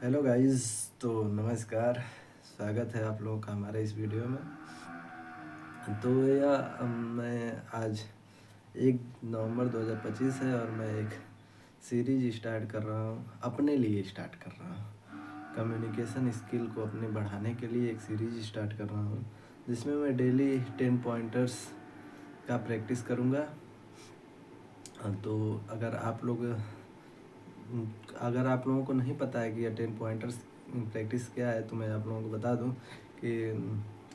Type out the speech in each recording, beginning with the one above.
Hello guys. तो नमस्कार, स्वागत है आप लोगों का हमारे इस वीडियो में। तो मैं आज 1 नवंबर 2025 है और मैं एक सीरीज स्टार्ट कर रहा हूँ, अपने लिए स्टार्ट कर रहा हूँ। कम्युनिकेशन स्किल को अपने बढ़ाने के लिए एक सीरीज स्टार्ट कर रहा हूँ, जिसमें मैं डेली 10 पॉइंटर्स का प्रैक्टिस करूँगा। तो अगर आप लोगों को नहीं पता है कि ये 10 पॉइंटर्स प्रैक्टिस क्या है, तो मैं आप लोगों को बता दूं कि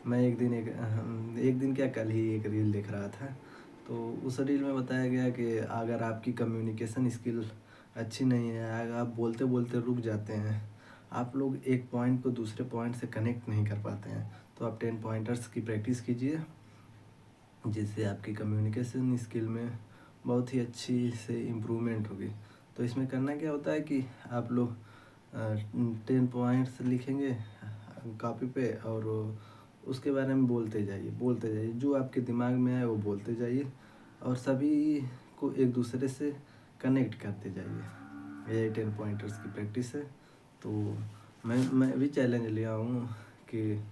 मैं एक दिन क्या, कल ही एक रील देख रहा था। तो उस रील में बताया गया कि अगर आपकी कम्युनिकेशन स्किल अच्छी नहीं है, अगर आप बोलते बोलते रुक जाते हैं, आप लोग एक पॉइंट को दूसरे पॉइंट से कनेक्ट नहीं कर पाते हैं, तो आप 10 पॉइंटर्स की प्रैक्टिस कीजिए, जिससे आपकी कम्युनिकेशन स्किल में बहुत ही अच्छी से इम्प्रूवमेंट होगी। तो इसमें करना क्या होता है कि आप लोग 10 पॉइंट्स लिखेंगे कॉपी पे, और उसके बारे में बोलते जाइए, जो आपके दिमाग में आए वो बोलते जाइए, और सभी को एक दूसरे से कनेक्ट करते जाइए। ये 10 पॉइंटर्स की प्रैक्टिस है। तो मैं भी चैलेंज लिया हूँ कि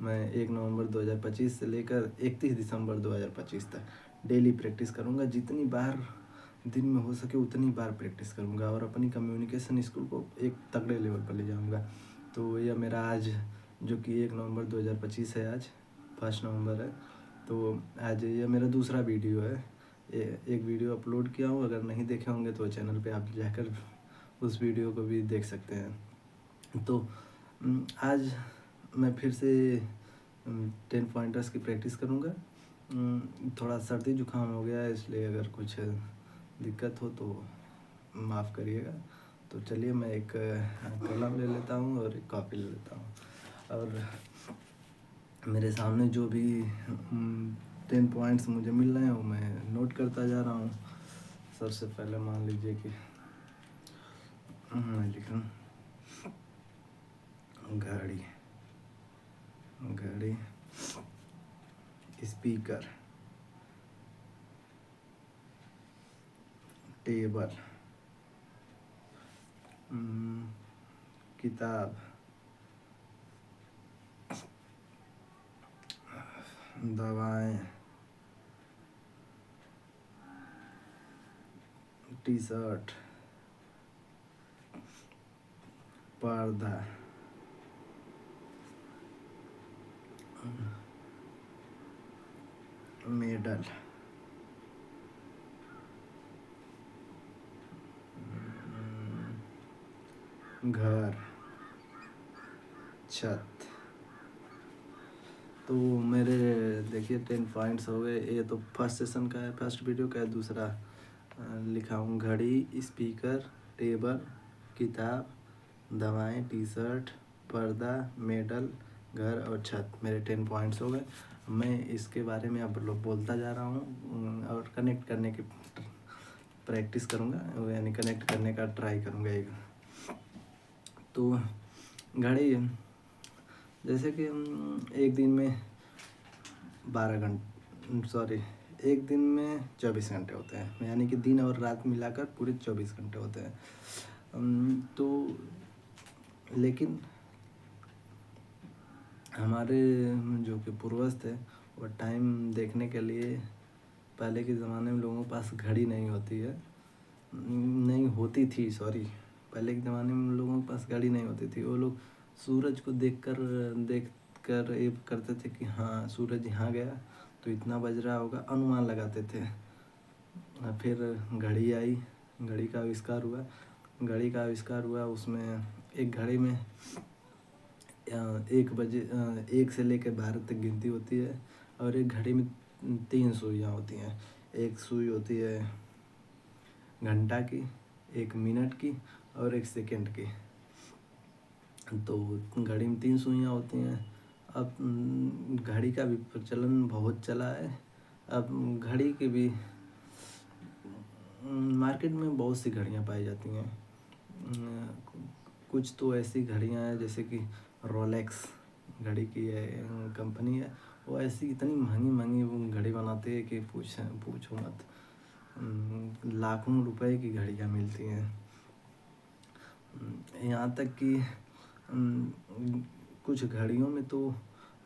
मैं 1 नवंबर 2025 से लेकर 31 दिसंबर 2025 तक डेली प्रैक्टिस करूँगा। जितनी बार दिन में हो सके उतनी बार प्रैक्टिस करूँगा और अपनी कम्युनिकेशन स्किल को एक तगड़े लेवल पर ले जाऊँगा। तो यह मेरा आज, जो कि 1 नवंबर 2025 है, आज 1 नवंबर है, तो आज यह मेरा दूसरा वीडियो है। एक वीडियो अपलोड किया हूँ, अगर नहीं देखे होंगे तो चैनल पे आप जाकर उस वीडियो को भी देख सकते हैं। तो आज मैं फिर से 10 पॉइंटर्स की प्रैक्टिस करूँगा। थोड़ा सर्दी जुकाम हो गया है, इसलिए अगर कुछ दिक्कत हो तो माफ़ करिएगा। तो चलिए, मैं एक कलम ले लेता हूँ और एक कॉपी ले लेता हूँ, और मेरे सामने जो भी 10 पॉइंट्स मुझे मिल रहे हैं वो मैं नोट करता जा रहा हूँ। सबसे पहले मान लीजिए कि मैं लिख रहा हूँ घड़ी, घड़ी, स्पीकर, टेबल, किताब, दवाएं, टी शर्ट, पर्दा, मेडल, घर, छत। तो मेरे देखिए 10 पॉइंट्स हो गए। ये तो फर्स्ट सेशन का है, फर्स्ट वीडियो का है। दूसरा लिखा हूँ घड़ी, स्पीकर, टेबल, किताब, दवाएं, टी शर्ट, पर्दा, मेडल, घर और छत। मेरे 10 पॉइंट्स हो गए। मैं इसके बारे में अब बोलता जा रहा हूँ और कनेक्ट करने की प्रैक्टिस करूँगा, यानी कनेक्ट करने का ट्राई करूँगा एक। तो घड़ी, जैसे कि एक दिन में एक दिन में 24 घंटे होते हैं, यानी कि दिन और रात मिलाकर पूरे 24 घंटे होते हैं। तो लेकिन हमारे जो कि पूर्वज थे, वो टाइम देखने के लिए, पहले के ज़माने में लोगों के पास घड़ी नहीं होती थी, सॉरी। पहले के ज़माने में लोगों के पास घड़ी नहीं होती थी। वो लोग सूरज को देख कर ये करते थे कि हाँ, सूरज यहाँ गया तो इतना बज रहा होगा, अनुमान लगाते थे। फिर घड़ी आई, घड़ी का आविष्कार हुआ। उसमें एक घड़ी में 1 से लेकर 12 तक गिनती होती है, और एक घड़ी में 3 सुइयाँ होती हैं। एक सुई होती है घंटा की, एक मिनट की और एक सेकंड की। तो घड़ी में 3 सुइयाँ होती हैं। अब घड़ी का भी प्रचलन बहुत चला है। अब घड़ी के भी मार्केट में बहुत सी घड़ियाँ पाई जाती हैं। कुछ तो ऐसी घड़ियाँ हैं जैसे कि रोलेक्स घड़ी की कंपनी है। वो ऐसी इतनी महंगी महंगी घड़ी बनाती है कि पूछो मत। लाखों रुपए की घड़ियाँ मिलती हैं। यहाँ तक कि कुछ घड़ियों में तो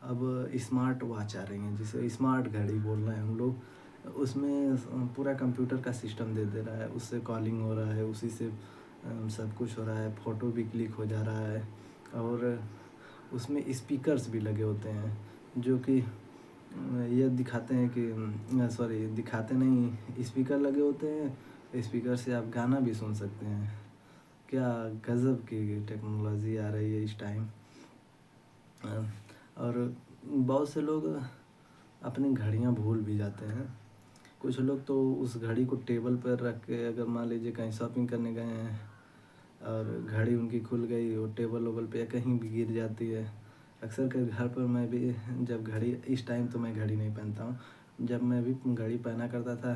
अब स्मार्ट वॉच आ रही हैं, जिसे स्मार्ट घड़ी बोल रहे हैं हम लोग। उसमें पूरा कंप्यूटर का सिस्टम दे रहा है, उससे कॉलिंग हो रहा है, उसी से सब कुछ हो रहा है, फ़ोटो भी क्लिक हो जा रहा है। और उसमें स्पीकर्स भी लगे होते हैं जो कि ये दिखाते हैं कि सॉरी दिखाते नहीं, स्पीकर लगे होते हैं, स्पीकर से आप गाना भी सुन सकते हैं। क्या गज़ब की टेक्नोलॉजी आ रही है इस टाइम। और बहुत से लोग अपनी घड़ियाँ भूल भी जाते हैं। कुछ लोग तो उस घड़ी को टेबल पर रख के, अगर मान लीजिए कहीं शॉपिंग करने गए हैं और घड़ी उनकी खुल गई, वो टेबल वोबल पे या कहीं भी गिर जाती है। अक्सर कर घर पर मैं भी, जब घड़ी, इस टाइम तो मैं घड़ी नहीं पहनता हूँ, जब मैं भी घड़ी पहना करता था,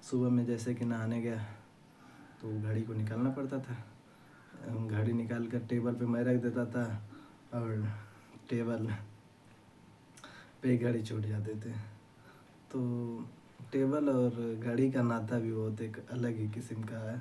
सुबह में जैसे कि नहाने गया तो घड़ी को निकालना पड़ता था। घड़ी निकाल कर टेबल पे मैं रख देता था और टेबल पे घड़ी छूट जाते थे। तो टेबल और घड़ी का नाता भी बहुत एक अलग ही किस्म का है।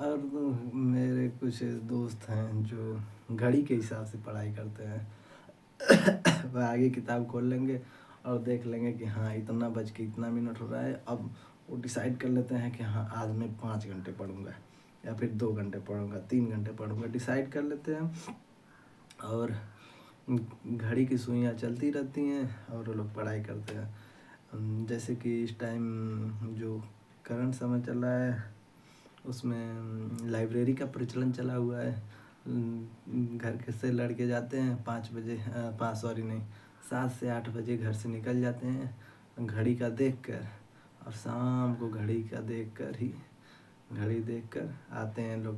और मेरे कुछ दोस्त हैं जो घड़ी के हिसाब से पढ़ाई करते हैं। वह आगे किताब खोल लेंगे और देख लेंगे कि हाँ इतना बज के इतना मिनट हो रहा है। अब वो डिसाइड कर लेते हैं कि हाँ आज मैं 5 घंटे पढ़ूँगा या फिर 2 घंटे पढ़ूँगा, 3 घंटे पढ़ूँगा, डिसाइड कर लेते हैं। और घड़ी की सुइयाँ चलती रहती हैं और वो लोग पढ़ाई करते हैं। जैसे कि इस टाइम जो करंट समय चल रहा है उसमें लाइब्रेरी का प्रचलन चला हुआ है। घर के से लड़के जाते हैं 5 बजे, 7 से 8 बजे घर से निकल जाते हैं घड़ी का देख कर, और शाम को घड़ी का देख कर ही, घड़ी देख कर आते हैं लोग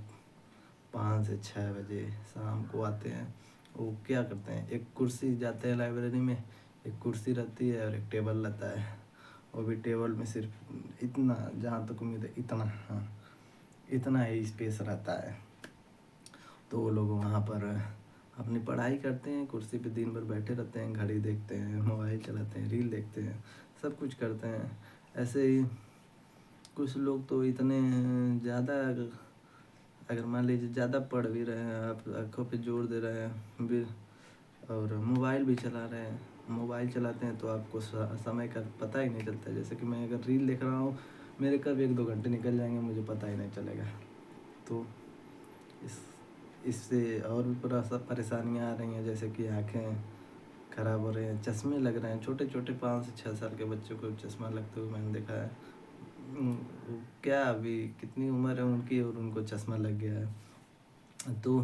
5 से 6 बजे शाम को आते हैं। वो क्या करते हैं, एक कुर्सी, जाते हैं लाइब्रेरी में, एक कुर्सी रहती है और एक टेबल रहता है। वो भी टेबल में सिर्फ इतना, जहाँ तक उम्मीद है इतना, हाँ इतना ही स्पेस रहता है। तो वो लोग वहाँ पर अपनी पढ़ाई करते हैं, कुर्सी पे दिन भर बैठे रहते हैं, घड़ी देखते हैं, मोबाइल चलाते हैं, रील देखते हैं, सब कुछ करते हैं। ऐसे ही कुछ लोग तो इतने ज़्यादा, अगर मान लीजिए ज़्यादा पढ़ भी रहे हैं, आप आँखों पे जोर दे रहे हैं भी और मोबाइल भी चला रहे हैं, मोबाइल चलाते हैं तो आपको समय का पता ही नहीं चलता। जैसे कि मैं अगर रील देख रहा हूँ, मेरे कब 1-2 घंटे निकल जाएंगे मुझे पता ही नहीं चलेगा। तो इस इससे और भी परेशानियाँ आ रही हैं, जैसे कि आँखें ख़राब हो रही हैं, चश्मे लग रहे हैं। छोटे छोटे 5 से 6 साल के बच्चों को चश्मा लगते हुए मैंने देखा है। क्या अभी कितनी उम्र है उनकी और उनको चश्मा लग गया है। तो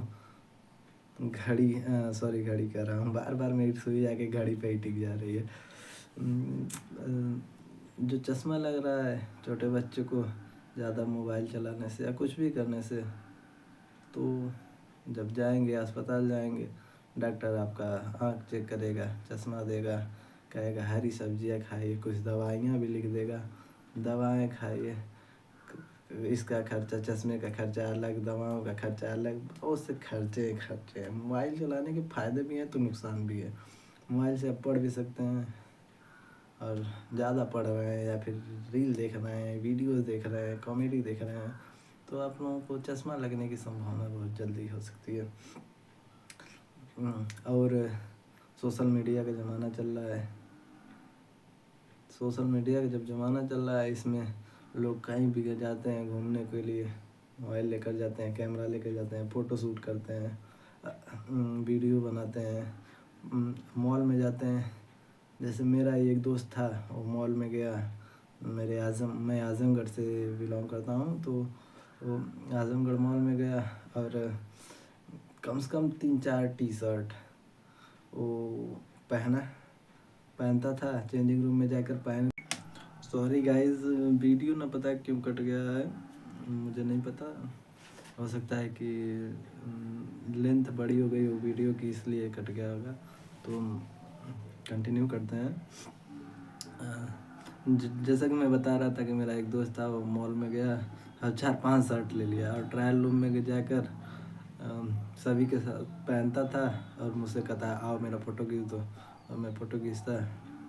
घड़ी, सॉरी घड़ी कह रहा हूँ, बार बार मेरी सुई आके घड़ी पे ही टिक जा रही है। जो चश्मा लग रहा है छोटे बच्चों को ज़्यादा मोबाइल चलाने से या कुछ भी करने से, तो जब जाएंगे अस्पताल जाएंगे, डॉक्टर आपका आँख चेक करेगा, चश्मा देगा, कहेगा हरी सब्जियाँ खाइए, कुछ दवाइयाँ भी लिख देगा, दवाएं खाइए, इसका खर्चा, चश्मे का खर्चा अलग, दवाओं का खर्चा अलग, बहुत से खर्चे हैं। मोबाइल चलाने के फ़ायदे भी हैं तो नुकसान भी है। मोबाइल से आप पढ़ भी सकते हैं, और ज़्यादा पढ़ रहे हैं या फिर रील देख रहे हैं, वीडियोज़ देख रहे हैं, कॉमेडी देख रहे हैं, तो आप लोगों को चश्मा लगने की संभावना बहुत जल्दी हो सकती है। और सोशल मीडिया का ज़माना चल रहा है। सोशल मीडिया का जब ज़माना चल रहा है, इसमें लोग कहीं भी जाते हैं घूमने के लिए, मोबाइल लेकर जाते हैं, कैमरा लेकर जाते हैं, फ़ोटो शूट करते हैं, वीडियो बनाते हैं, मॉल में जाते हैं। जैसे मेरा एक दोस्त था, वो मॉल में गया, मैं आज़मगढ़ से बिलोंग करता हूँ, तो वो आज़मगढ़ मॉल में गया और कम से कम 3-4 टी शर्ट वो पहनता था, चेंजिंग रूम में जाकर पहन। सॉरी गाइस, वीडियो ना पता क्यों कट गया है, मुझे नहीं पता। हो सकता है कि लेंथ बड़ी हो गई हो वीडियो की, इसलिए कट गया होगा। तो कंटिन्यू करते हैं। जैसा कि मैं बता रहा था कि मेरा एक दोस्त था, वो मॉल में गया और 4-5 शर्ट ले लिया और ट्रायल रूम में जाकर सभी के साथ पहनता था और मुझसे कहता आओ मेरा फ़ोटो खींच दो, और मैं फ़ोटो खींचता,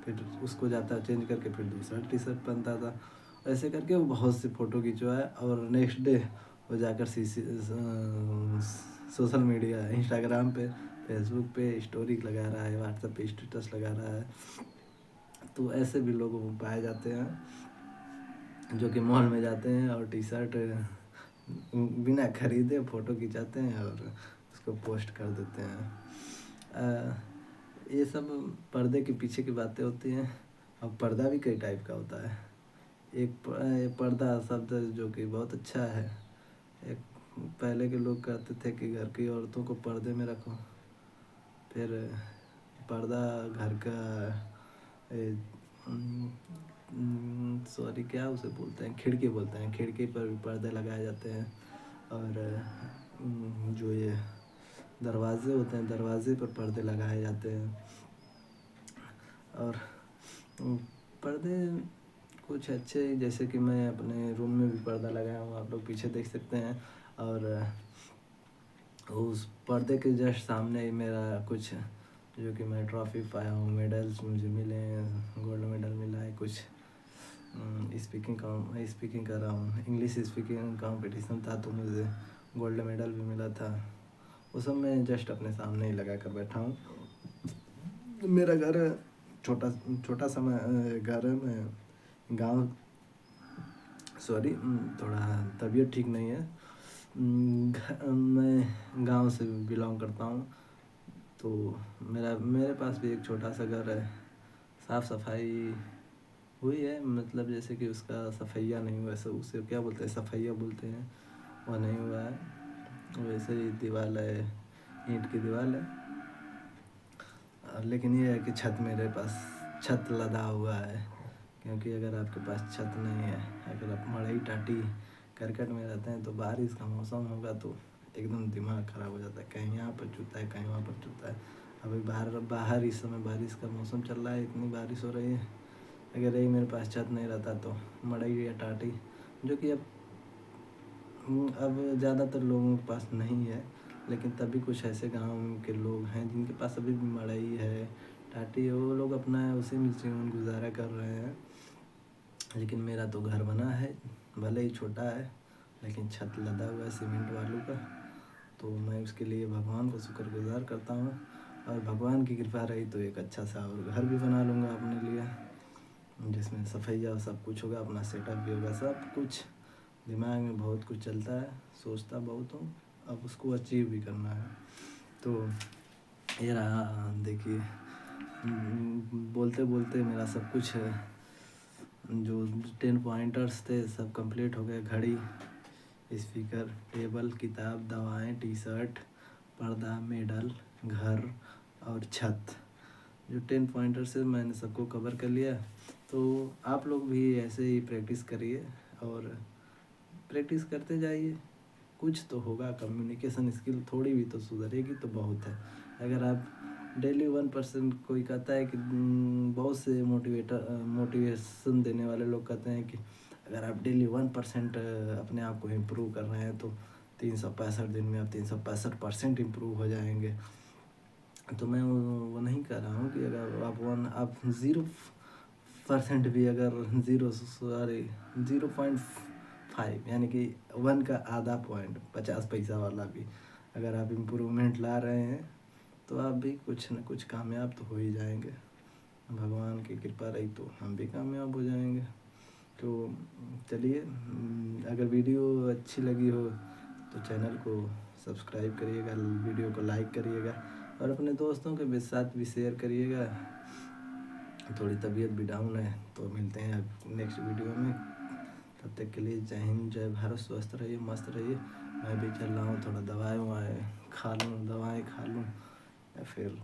फिर उसको जाता चेंज करके फिर दूसरा टी शर्ट पहनता था। ऐसे करके वो बहुत से फ़ोटो खिंचवाया और नेक्स्ट डे वो जाकर सोशल मीडिया इंस्टाग्राम पे, फेसबुक पे स्टोरी लगा रहा है, व्हाट्सएप पे स्टेटस लगा रहा है। तो ऐसे भी लोग पाए जाते हैं जो कि मॉल में जाते हैं और टी शर्ट बिना खरीदे फ़ोटो खिंचाते हैं और उसको पोस्ट कर देते हैं। ये सब पर्दे के पीछे की बातें होती हैं। अब पर्दा भी कई टाइप का होता है। एक पर्दा शब्द जो कि बहुत अच्छा है। एक पहले के लोग कहते थे कि घर की औरतों को पर्दे में रखो। फिर पर्दा घर का सॉरी क्या उसे बोलते हैं, खिड़की बोलते हैं। खिड़की पर भी पर्दे लगाए जाते हैं। और जो ये दरवाजे होते हैं, दरवाजे पर पर्दे लगाए जाते हैं। और पर्दे कुछ अच्छे, जैसे कि मैं अपने रूम में भी पर्दा लगाया हूँ, आप लोग पीछे देख सकते हैं। और उस पर्दे के जस्ट सामने ही मेरा कुछ जो कि मैं ट्रॉफी पाया हूँ, मेडल्स मुझे मिले हैं, गोल्ड मेडल मिला है कुछ। स्पीकिंग कर रहा हूँ, इंग्लिश स्पीकिंग कंपटीशन था तो मुझे गोल्ड मेडल भी मिला था। वो सब मैं जस्ट अपने सामने ही लगा कर बैठा हूँ। मेरा घर छोटा सा घर है। मैं गांव सॉरी थोड़ा तबीयत ठीक नहीं है। मैं गांव से बिलोंग करता हूँ। तो मेरे पास भी एक छोटा सा घर है। साफ़ सफाई हुई है, मतलब जैसे कि उसका सफैया नहीं हुआ, ऐसा उसे क्या बोलते हैं, सफैया बोलते हैं, वह नहीं हुआ है। वैसे ही दीवार है, ईंट की दीवार है। लेकिन ये है कि छत लदा हुआ है। क्योंकि अगर आपके पास छत नहीं है, अगर आप मड़ई टाटी करकट में रहते हैं तो बारिश का मौसम होगा तो एकदम दिमाग ख़राब हो जाता है। कहीं यहाँ पर चूता है, कहीं वहाँ पर चूता है। अभी बाहर इस समय बारिश का मौसम चल रहा है, इतनी बारिश हो रही है। अगर यही मेरे पास छत नहीं रहता तो मड़ई या टाटी, जो कि अब ज़्यादातर लोगों के पास नहीं है, लेकिन तभी कुछ ऐसे गांव के लोग हैं जिनके पास अभी भी मड़ई है, टाटी है, वो लोग अपना उसी में जीवन गुजारा कर रहे हैं। लेकिन मेरा तो घर बना है, भले ही छोटा है, लेकिन छत लदा हुआ है सीमेंट वालों का। तो मैं उसके लिए भगवान को शुक्रगुजार करता हूँ। और भगवान की कृपा रही तो एक अच्छा सा और घर भी बना लूँगा अपने लिए, जिसमें सफैया और सब कुछ होगा, अपना सेटअप भी होगा। सब कुछ दिमाग में बहुत कुछ चलता है, सोचता बहुत हूँ, अब उसको अचीव भी करना है। तो ये रहा, देखिए बोलते बोलते मेरा सब कुछ जो 10 पॉइंटर्स थे सब कंप्लीट हो गए। घड़ी, स्पीकर, टेबल, किताब, दवाएं, टी शर्ट, पर्दा, मेडल, घर और छत, जो 10 पॉइंटर्स से मैंने सबको कवर कर लिया। तो आप लोग भी ऐसे ही प्रैक्टिस करिए और प्रैक्टिस करते जाइए, कुछ तो होगा। कम्युनिकेशन स्किल थोड़ी भी तो सुधरेगी तो बहुत है। अगर आप डेली 1%, कोई कहता है कि बहुत से मोटिवेशन देने वाले लोग कहते हैं कि अगर आप डेली 1% अपने आप को इम्प्रूव कर रहे हैं तो 365 दिन में आप 365% इम्प्रूव हो जाएंगे। तो मैं वो नहीं कह रहा हूँ कि अगर आप 0% भी, अगर 0.5 यानी कि 1 का आधा पॉइंट, 50 पैसा वाला भी अगर आप इम्प्रूवमेंट ला रहे हैं तो आप भी कुछ न कुछ कामयाब तो हो ही जाएंगे। भगवान की कृपा रही तो हम भी कामयाब हो जाएंगे। तो चलिए, अगर वीडियो अच्छी लगी हो तो चैनल को सब्सक्राइब करिएगा, वीडियो को लाइक करिएगा और अपने दोस्तों के साथ भी शेयर करिएगा। थोड़ी तबीयत भी डाउन है, तो मिलते हैं नेक्स्ट वीडियो में। तब तक के लिए जय हिंद, जय भारत, स्वस्थ रहिए, मस्त रहिए। मैं भी चल रहा हूँ, थोड़ा दवाएं खा लूँ या फिर